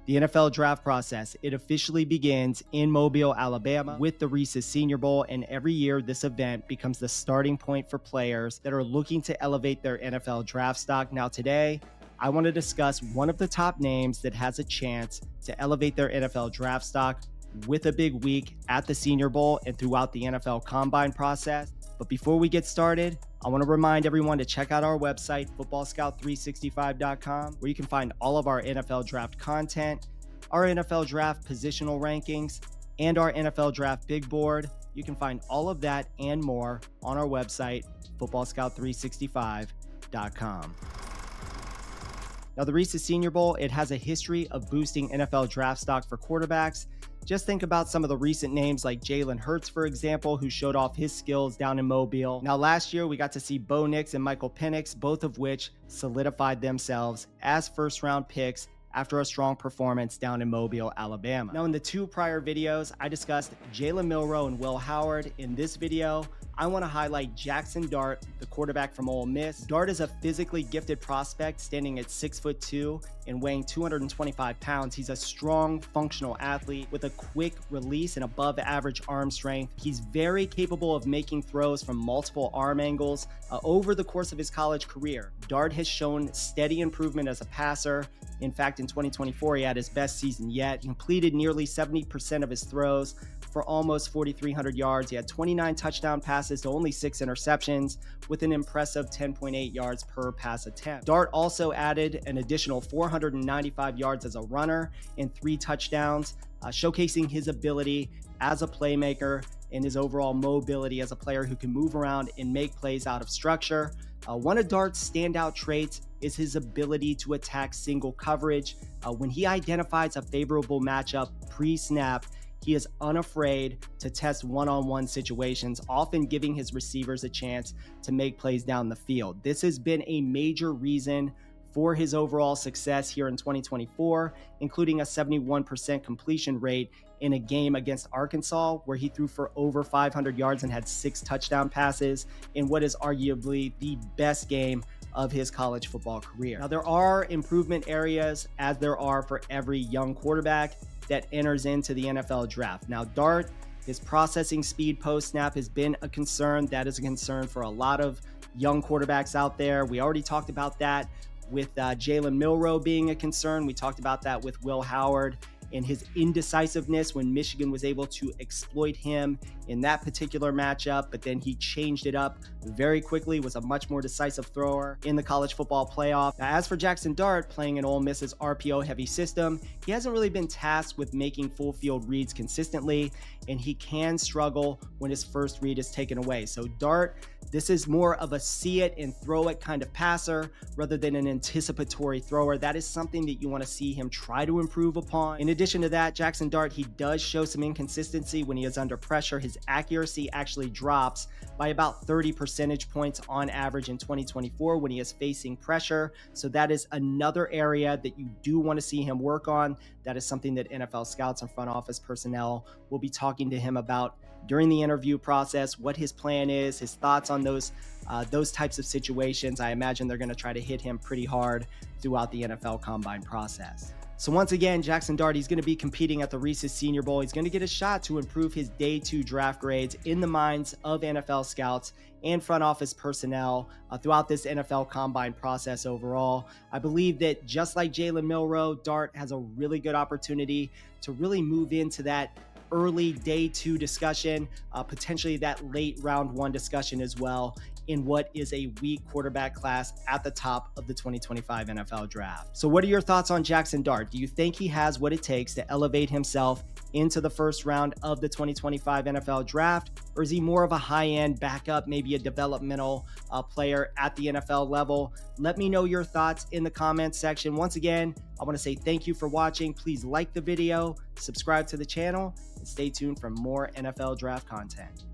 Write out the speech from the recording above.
The NFL draft process, it officially begins in Mobile, Alabama with the Reese's Senior Bowl, and every year this event becomes the starting point for players that are looking to elevate their NFL draft stock. Now today, I want to discuss one of the top names that has a chance to elevate their NFL draft stock with a big week at the Senior Bowl and throughout the NFL Combine process. But before we get started, I want to remind everyone to check out our website, footballscout365.com, where you can find all of our NFL draft content, our NFL draft positional rankings, and our NFL draft big board. You can find all of that and more on our website, footballscout365.com. Now, the Reese's Senior Bowl, it has a history of boosting NFL draft stock for quarterbacks. Just think about some of the recent names like Jalen Hurts, for example, who showed off his skills down in Mobile. Now, last year, we got to see Bo Nix and Michael Penix, both of which solidified themselves as first-round picks after a strong performance down in Mobile, Alabama. Now, in the two prior videos, I discussed Jalen Milroe and Will Howard. In this video, I want to highlight Jaxson Dart, the quarterback from Ole Miss. Dart is a physically gifted prospect standing at 6'2" and weighing 225 pounds. He's a strong, functional athlete with a quick release and above average arm strength. He's very capable of making throws from multiple arm angles over the course of his college career. Dart has shown steady improvement as a passer. In fact, in 2024, he had his best season yet. He completed nearly 70% of his throws for almost 4,300 yards. He had 29 touchdown passes to only 6 interceptions with an impressive 10.8 yards per pass attempt. Dart also added an additional 495 yards as a runner and 3 touchdowns, showcasing his ability as a playmaker and his overall mobility as a player who can move around and make plays out of structure. One of Dart's standout traits is his ability to attack single coverage. When he identifies a favorable matchup pre-snap, he is unafraid to test one-on-one situations, often giving his receivers a chance to make plays down the field. This has been a major reason for his overall success here in 2024, including a 71% completion rate in a game against Arkansas, where he threw for over 500 yards and had 6 touchdown passes in what is arguably the best game of his college football career. Now, there are improvement areas, as there are for every young quarterback that enters into the NFL draft. Now, Dart, his processing speed post-snap has been a concern. That is a concern for a lot of young quarterbacks out there. We already talked about that with Jalen Milroe being a concern. We talked about that with Will Howard and his indecisiveness when Michigan was able to exploit him in that particular matchup, but then he changed it up very quickly, was a much more decisive thrower in the college football playoff. Now, as for Jaxson Dart, playing in Ole Miss's RPO-heavy system, he hasn't really been tasked with making full field reads consistently, and he can struggle when his first read is taken away. So Dart, this is more of a see it and throw it kind of passer rather than an anticipatory thrower. That is something that you want to see him try to improve upon. In addition to that, Jaxson Dart, he does show some inconsistency when he is under pressure. His accuracy actually drops by about 30 percentage points on average in 2024 when he is facing pressure. So that is another area that you do want to see him work on. That is something that NFL scouts and front office personnel will be talking to him about during the interview process, what his plan is, his thoughts on those types of situations. I imagine they're going to try to hit him pretty hard throughout the NFL Combine process. So once again, Jaxson Dart, he's going to be competing at the Reese's Senior Bowl. He's going to get a shot to improve his day 2 draft grades in the minds of NFL scouts and front office personnel throughout this NFL Combine process overall. I believe that just like Jalen Milroe, Dart has a really good opportunity to really move into that early day 2 discussion, potentially that late round 1 discussion as well, in what is a weak quarterback class at the top of the 2025 NFL draft. So what are your thoughts on Jaxson Dart? Do you think he has what it takes to elevate himself into the first round of the 2025 NFL draft? Or is he more of a high-end backup, maybe a developmental player at the NFL level? Let me know your thoughts in the comments section. Once again, I want to say thank you for watching. Please like the video, subscribe to the channel, and stay tuned for more NFL draft content.